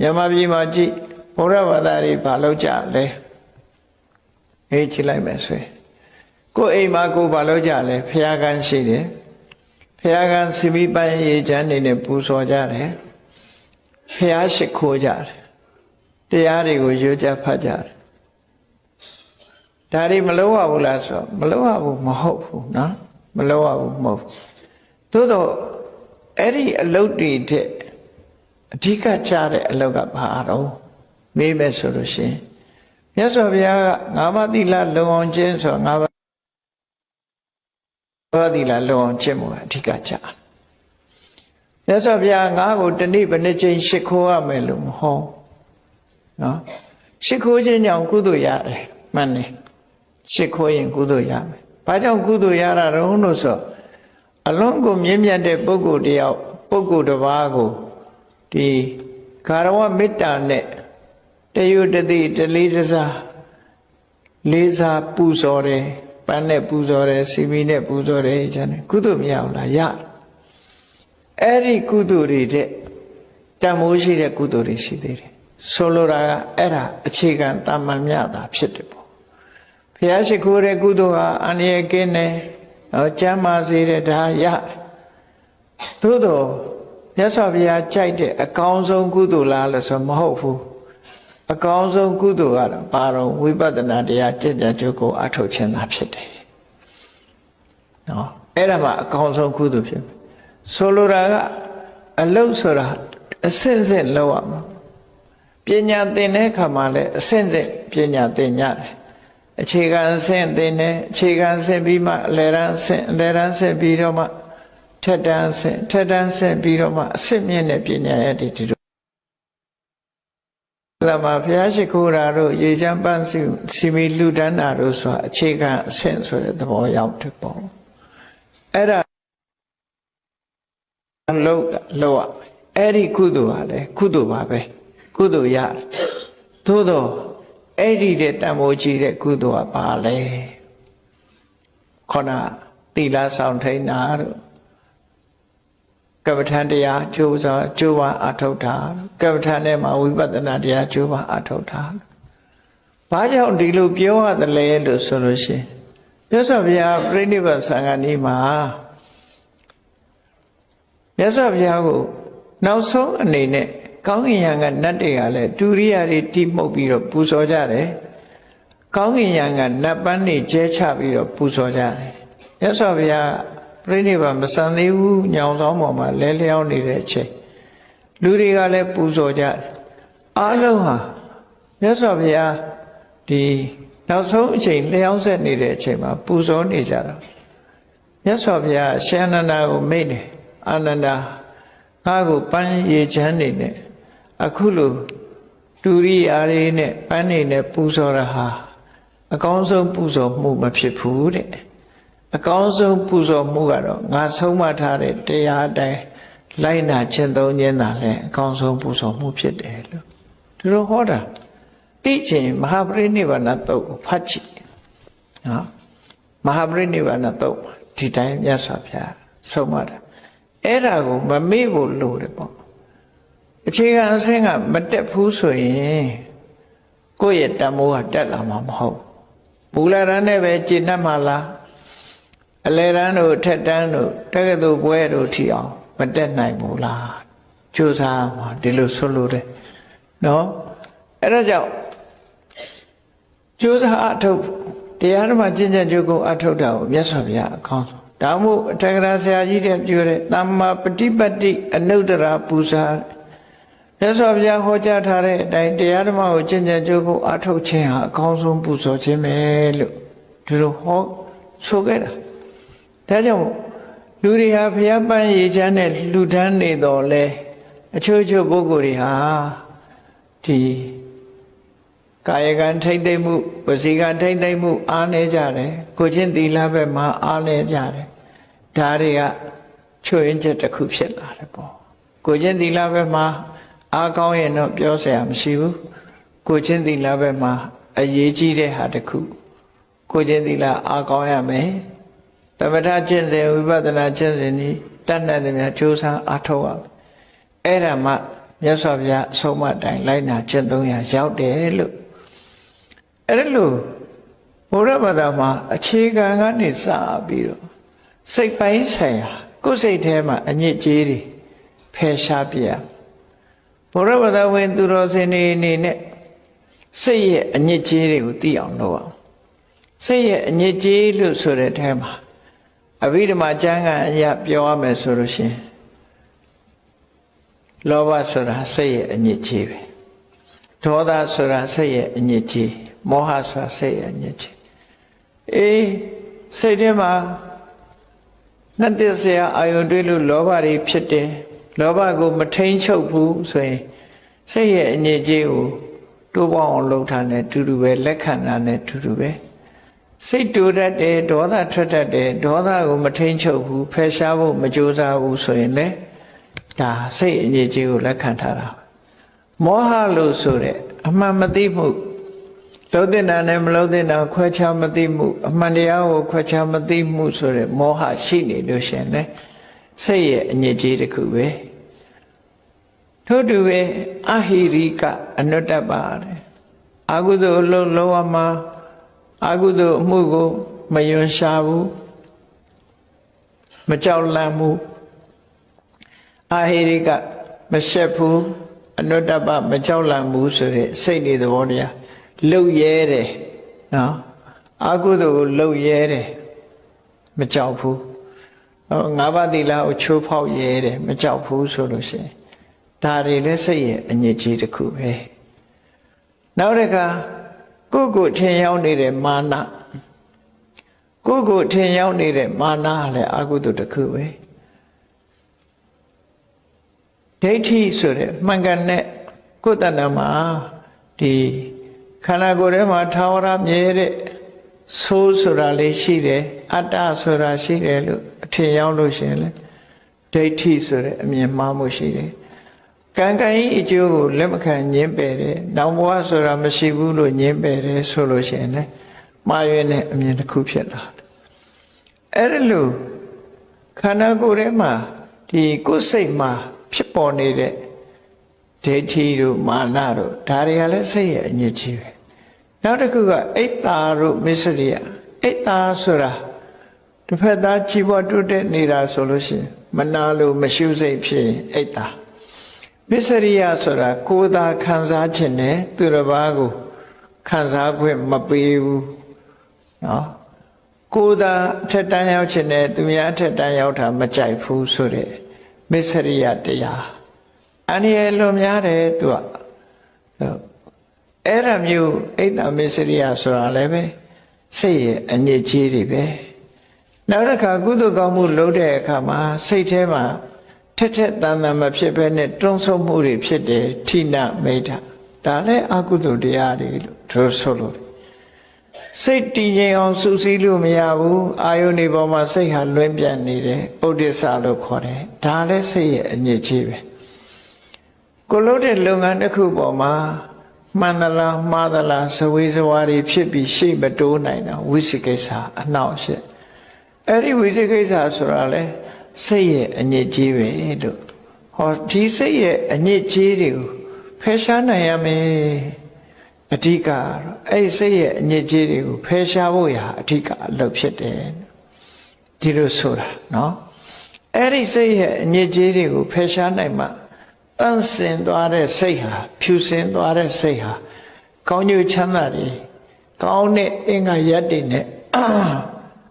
မြန်မာပြည်မှာကြည့်ဘုရားဘာသာတွေဘာလုပ်ကြလဲအေးကြည့်လိုက်မယ်ဆိုရင်ကိုယ်အိမ်မှာကိုယ်ဘာလုပ်ကြလဲဘုရားကန်းရှိတယ်ဘုရားကန်းစီမီပန်းရေချမ်းနေနဲ့ပူဇော်ကြတယ်ဘုရားရှိခိုးကြတယ်တရားတွေကိုရွတ်ကြဖတ်ကြတယ်ဒါတွေမလုပ်ရဘူးလားဆိုမလုပ်ရဘူးမဟုတ်ဘူးနော်မလုပ်ရဘူးမဟုတ်သို့တော့အဲ့ဒီအလုပ်တွေတဲ့အဓိကကြတဲ့အလုပ်ကဘာတော့မေးမယ်ဆိုလို့ရှိရင်မြတ်စွာဘုရားက၅ပါးသီလလုံအောင်ကျင့်ဆို၅ပါးသီလလုံအောင်ကျင့်မှုအဓိကကြမြတ်စွာဘုရားငါ့ကိုတနေ့ဘယ်နှကြိမ်ရှ िख ိုးရမယ်လို့မဟောနော်ရှ िख ိုးခြင်းကြောင့်ကုသိုလ်ရတယ်မှန်တယ်ရှ िख ိုးရင်ကုသိုလ်ရမယ်ဘာကြောင့်ကုသိုလ်ရတာတုံးလို့ဆိုအလွန်ကိုမြင့်မြတ်တဲ့ပုဂ္ဂိုလ်တယောက်ပုဂ္ဂိုလ်တစ်ပါးကိုဒီကာရဝမေတ္တာနဲ့တယုတတိတလေးတစားလေးစားပူဇော်တယ်ပန်းနဲ့ပူဇော်တယ်စီမီနဲ့ပူဇော်တယ်ကျန်တယ်ကုသိုလ်မရဘူးလားရအဲ့ဒီကုသိုလ်တွေတဲ့တန်မိုးရှိတဲ့ကုသိုလ်တွေရှိသေးတယ်ဆိုလိုတာကအဲ့ဒါအခြေခံတာမန်မြတာဖြစ်တယ်ပေါ့ဘုရားရှိခိုးတဲ့ကုသိုလ်ဟာအန္တရာယ်ကင်းတယ်ကျမ်းမာစေတဲ့ဒါရသို့တော့မြတ်စွာဘုရားကြိုက်တဲ့အကောင်းဆုံးကုသိုလ်လားလို့ဆိုမဟုတ်ဘူးအကောင်းဆုံးကုသိုလ်ကတော့ဘာတော့ဝိပဿနာတရားကျင့်ကြံကြိုးကိုအထောက်ခြင်းသာဖြစ်တယ်နော်အဲ့ဒါမှအကောင်းဆုံးကုသိုလ်ဖြစ်ဆိုလိုတာကအလုတ်ဆိုတာအစင့်စင့်လောက်ရမှာပညာသင်တဲ့အခါမှာလည်းအစင့်စင့်ပညာသင်ရတယ်အခြေခံအဆင့်သင်တယ်အခြေခံအဆင့်ပြီးမှအလယ်တန်းအဆင့်အလယ်တန်းအဆင့်ပြီးတော့မှထက်တန်းအဆင့်ထက်တန်းအဆင့်ပြီးတော့မှအဆင့်မြင့်တဲ့ပညာရည်ဒီလိုလမ်းမှာဘုရားရှိခိုးတာတို့ရေချမ်းပန်းစီမီလူဒန်းတာတို့ဆိုတာအခြေခံအဆင့်ဆိုတဲ့သဘောရောက်တယ်ပေါ့အဲ့ဒါလောက်အဲ့ဒီကုသိုလ်ဟာလေကုသိုလ်ပါပဲကုသိုလ်ရတယ်သို့တော့အဲ့ဒီတဲ့တန်ဖိုးကြီးတဲ့ကုသိုလ်ကပါလေခေါနာသီလဆောင်ထိန်တာတို့ကမ္မထံတရားကျိုးဝါအထောက်တာကမ္မထံထဲမှာဝိပဿနာတရားကျိုးဝါအထောက်တာဘာကြောင့်ဒီလိုပြောရတယ်လဲလို့ဆိုလို့ရှိရင်မြတ်စွာဘုရားပြိဋိဘသံဃာနီးမှာမြတ်စွာဘုရားကိုနောက်ဆုံးအနေနဲ့ကောင်းကင်ယံကနတ်တွေကလည်းဒုရိယာတွေတိမှုတ်ပြီးတော့ပူဇော်ကြတယ်ကောင်းကင်ယံကနတ်ပန်းတွေကျဲချပြီးတော့ပူဇော်ကြတယ်မြတ်စွာဘုရားပြိဋိဘမဆန်သေးဘူးညောင်ဆောင်ပေါ်မှာလဲလျောင်းနေတဲ့အချိန်လူတွေကလည်းပူဇော်ကြတယ်အားလုံးဟာမြတ်စွာဘုရားဒီနောက်ဆုံးအချိန်လျောင်းဆက်နေတဲ့အချိန်မှာပူဇော်နေကြတာမြတ်စွာဘုရားရှင်အနန္ဒာကိုမိတ်တယ်အာနန္ဒာငါ့ကိုပန်းရေချမ်းနေနဲ့အခုလိုတူရိယာတွေနဲ့ပန်းနေနဲ့ပူဇော်ရဟာအကောင်းဆုံးပူဇော်မှုမဖြစ်ဘူးတဲ့အကောင်းဆုံးပူဇော်မှုကတော့ငါဆုံးမထားတဲ့တရားအတိုင်းလိုက်နာကျင့်သုံးခြင်းသာလဲအကောင်းဆုံးပူဇော်မှုဖြစ်တယ်လို့သူတို့ဟောတာသိချင်မဟာပရိနိဗ္ဗာန်တုတ်ဖတ်ကြည့်နော်မဟာပရိနိဗ္ဗာန်တုတ်ဒီတိုင်းမြတ်စွာဘုရားဆုံးမတာအဲ့ဒါကိုမမေ့ဖို့လိုတယ်ပေါ့အခြေခံအဆင့်ကမတက်ဘူးဆိုရင်ကိုယ့်ရဲ့တန်ဖိုးကတက်လာမှာမဟုတ်မူလတန်းနဲ့ပဲကျင့်တတ်မှာလားအလယ်တန်းတို့ထက်တန်းတို့တက္ကသိုလ်ဘွဲတို့ထီအောင်မတက်နိုင်ဘူးလားကြိုးစားမှာဒီလိုဆိုလို့တယ်နော်အဲ့ဒါကြောင့်ကြိုးစားအထုတ်တရားဓမ္မကျင့်ကြံကြိုးကိုအထုတ်တာကိုမြတ်စွာဘုရားအကောင်းဆုံးဒါမို့အထက်ကရာဆရာကြီးတဲ့ပြောတဲ့သမ္မာပฏิပတ်တိအနုတ္တရာပူဇာမြတ်စွာဘုရားဟောကြားထားတဲ့အတိုင်းတရားဓမ္မကိုကျင့်ကြံကြိုးကိုအထုတ်ခြင်းဟာအကောင်းဆုံးပူဇော်ခြင်းပဲလို့ဒီလိုဟောဆိုခဲ့တာဒါကြောင့်လူတွေဟာဘုရားပန်းရေချမ်းနဲ့လှူဒန်းနေတော့လဲအချို့ပုဂ္ဂိုလ်တွေဟာဒီကာယကံထိမ့်သိမ့်မှုဝစီကံထိမ့်သိမ့်မှုအားနေကြတယ်ကိုချင်းသီလဘက်မှာအားနေကြတယ်ဒါတွေကချွတ်ရင်ချက်တစ်ခုဖြစ်လာတယ်ပေါ့ကိုချင်းသီလဘက်မှာအားကောင်းရင်တော့ပြောစရာမရှိဘူးကိုချင်းသီလဘက်မှာအရေးကြီးတဲ့ဟာတစ်ခုကိုချင်းသီလအားကောင်းရမယ်သမထကျင့်စဉ်ဝိပဿနာကျင့်စဉ်ဤတတ်နိုင်သမျှကြိုးစားအားထုတ်ရမယ်အဲ့ဒါမှ မြတ်စွာဘုရားအဆုံးအမတိုင်းလိုက်နာကျင့်သုံးရရောက်တယ်လို့အဲ့လိုဘုရားဘာသာမှာအခြေခံကနေစပြီးတော့စိတ်ပိုင်းဆိုင်ရာကိုယ်စိတ်ထဲမှာအညစ်အကြေးတွေဖယ်ရှားပြရဘုရားဘာသာဝင်သူတော်စင်တွေအနေနဲ့စိတ်ရဲ့အညစ်အကြေးတွေကိုသိအောင်လုပ်အောင်စိတ်ရဲ့အညစ်အကြေးလို့ဆိုတဲ့အထဲမှာအဘိဓမ္မာကျမ်းဂန်အရာပြောရမယ်ဆိုလို့ရှိရင်လောဘဆိုတာစိတ်ရဲ့အညစ်အကြေးပဲဒေါသဆိုတာစိတ်ရဲ့အညစ်အကြေးမောဟဆိုတာစိတ်ရဲ့အညစ်အကြေးစိတ်ထဲမှာနှစ်သက်စရာအာယုန်တွေးလို့လောဘတွေဖြစ်တယ်လောဘကိုမထိန်ချုပ်ဘူးဆိုရင်စိတ်ရဲ့အညစ်အကြေးကိုတိုးပေါင်းအောင်လုပ်ထားတယ်တူတူပဲလက်ခံတာနဲ့တူတူပဲစိတ်တူတတ်တယ်ဒေါသထွက်တတ်တယ်ဒေါသကိုမထိန်ချုပ်ဘူးဖယ်ရှားဖို့မကြိုးစားဘူးဆိုရင်လေဒါစိတ်အညစ်အကြေးကိုလက်ခံထားတာမောဟလို့ဆိုတဲ့အမှန်မသိမှုလုံးတဲ့နာနဲ့မလုံးတဲ့နာခွဲခြားမသိမှုအမှန်တရားကိုခွဲခြားမသိမှုဆိုတဲ့မောဟရှိနေလို့ရှင်လေစိတ်ရဲ့အညစ်အကြေးတစ်ခုပဲထို့တူပဲအဟိရိကအနုတ္တပါတယ်အကုသိုလ်အလုံးလုံးဝမှာအကုသိုလ်အမှုကိုမယွန်းရှားဘူးမကြောက်လန့်ဘူးအဟိရိကမရှက်ဘူးအနုတ္တပမကြောက်လန့်ဘူးဆိုတဲ့စိတ်နေသဘောတရားလှုပ်ရဲတယ်နော်အကုသိုလ်ကိုလှုပ်ရဲတယ်မကြောက်ဘူးငါးပါးသီလကိုချိုးဖောက်ရဲတယ်မကြောက်ဘူးဆိုလို့ရှိရင်ဒါတွေလည်းစိတ်ရဲ့အညစ်အကြေးတစ်ခုပဲနောက်တစ်ခါကိုယ့်ကိုထင်ရောက်နေတဲ့မာနကိုယ့်ကိုထင်ရောက်နေတဲ့မာနလည်းအကုသိုလ်တစ်ခုပဲဒိဋ္ဌိဆိုတဲ့မှန်ကန်တဲ့ကိုယ်တဏ္ဍာမှာဒီခန္ဓာကိုယ်ထဲမှာထာဝရမြဲတဲ့ဆိုးဆိုတာလေးရှိတယ်အတ္တဆိုတာရှိတယ်လို့အထင်ရောက်လို့ရှိရင်လေဒိဋ္ဌိဆိုတဲ့အမြင်မှားမှုရှိတယ်ကံကံဤအကျိုးကိုလက်မခံညှင်းပယ်တယ်နောင်ဘဝဆိုတာမရှိဘူးလို့ညှင်းပယ်တယ်ဆိုလို့ရှိရင်လေမှားရွေးတဲ့အမြင်တစ်ခုဖြစ်လာတယ်အဲ့ဒါလို့ခန္ဓာကိုယ်ထဲမှာဒီကိုယ်စိတ်မှာဖြစ်ပေါ်နေတဲ့ဒိဋ္ဌိတို့မာနတို့ဒါတွေကလည်းစိတ်ရဲ့အညစ်အကြေးပဲနောက်တစ်ခုကအိတ်တာတို့မစ္စရိယအိတ်တာဆိုတာတစ်ဖက်သားကြည်ပေါ်တွတ်တဲ့နေတာဆိုလို့ရှိရင်မနာလို့မရှုစိတ်ဖြစ်ရင်အိတ်တာမစ္စရိယဆိုတာကိုယ်သာခံစားခြင်းနဲ့သူတစ်ပါးကိုခံစားခွင့်မပေးဘူးနော်ကိုယ်သာထက်တန်းရောက်ခြင်းနဲ့သူများထက်တန်းရောက်တာမကြိုက်ဘူးဆိုတဲ့မစ္စရိယတရားအနည်းငယ်လွန်များတယ်သူကအဲ့ဒါမျိုးအိတ်တမစ္စရိယဆိုတာလည်းပဲစိတ်ရဲ့အညစ်အကြေးတွေပဲနောက်တစ်ခါကုသိုလ်ကောင်းမှုလုပ်တဲ့အခါမှာစိတ်ထဲမှာထက်ထက်တန်တန်မဖြစ်ဘဲနဲ့တွန်းဆုပ်မှုတွေဖြစ်တယ်ဌိနမိဋ္ဌဒါလည်းအကုသိုလ်တရားတွေလို့တို့ဆိုလို့စိတ်တည်ငြိမ်အောင်စူးစီးလို့မရဘူးအာယုန်ဒီပေါ်မှာစိတ်ဟာလွင့်ပြတ်နေတယ်ဥဒိစ္စလို့ခေါ်တယ်ဒါလည်းစိတ်ရဲ့အညစ်အကြေးပဲကိုလို့တဲ့လုပ်ငန်းတစ်ခုပေါ်မှာမှန်သလားမှားသလားဇဝေဇဝါတွေဖြစ်ပြီးရှေ့မတိုးနိုင်တာဝိသိကိစ္စအနှောင့်အယှက်အဲ့ဒီဝိသိကိစ္စဆိုတာလေစိတ်ရဲ့အညစ်အကြေးပဲလို့ဟောဒီစိတ်ရဲ့အညစ်အကြေးတွေကိုဖယ်ရှားနိုင်ရမယ်အဓိကကတော့အဲ့စိတ်ရဲ့အညစ်အကြေးတွေကိုဖယ်ရှားဖို့ရာအဓိကအလုပ်ဖြစ်တယ်ဒီလိုဆိုတာနော်အဲ့ဒီစိတ်ရဲ့အညစ်အကြေးတွေကိုဖယ်ရှားနိုင်မှတန့်စင်သွားတဲ့စိတ်ဟာဖြူစင်သွားတဲ့စိတ်ဟာကောင်းကျိုးချမ်းသာတွေကောင်းတဲ့အင်္ဂါရက်တွေနဲ့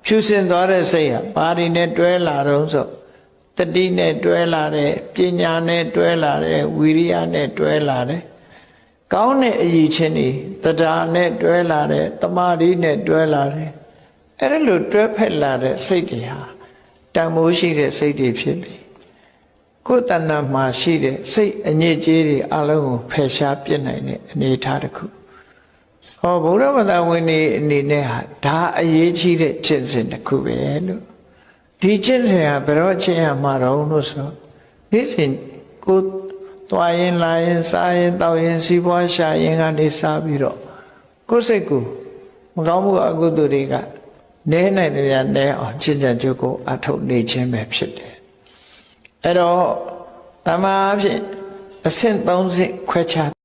ဖြူစင်သွားတဲ့စိတ်ဟာဘာတွေနဲ့တွဲလာတော့ဆိုတတိနဲ့တွဲလာတဲ့ပညာနဲ့တွဲလာတဲ့ဝီရိယနဲ့တွဲလာတဲ့ကောင်းတဲ့အရည်ချင်းတွေတရားနဲ့တွဲလာတဲ့တမာတိနဲ့တွဲလာတဲ့အဲ့ဒါလိုတွဲဖက်လာတဲ့စိတ်တွေဟာတန်မိုးရှိတဲ့စိတ်တွေဖြစ်ပြီကိုယ်တဏ္ဍာမှာရှိတဲ့စိတ်အညစ်အကြေးတွေအလုံးကိုဖယ်ရှားပြစ်နိုင်တဲ့အနေအထားတစ်ခုဟောဗုဒ္ဓဘာသာဝင်တွေအနေနဲ့ဟာဒါအရေးကြီးတဲ့ကျင့်စဉ်တစ်ခုပဲလို့ဒီကျင့်စဉ်ဟာဘယ်တော့ကျင့်ရမှာတော့လို့ဆိုနေ့စဉ်ကိုသွားရင်လာရင်စားရင်တောက်ရင်စီးပွားရှာရင်ကနေစားပြီးတော့ကိုယ်စိတ်ကိုမကောင်းမှုအကုသိုလ်တွေကနဲနိုင်တယ်ဗျာနဲအောင်ကျင့်ကြံကြိုးကိုအထုတ်နေခြင်းပဲဖြစ်တယ်အဲ့တော့တမာအဖြစ်အ အဆင့်3ဆင့်ခွဲခြား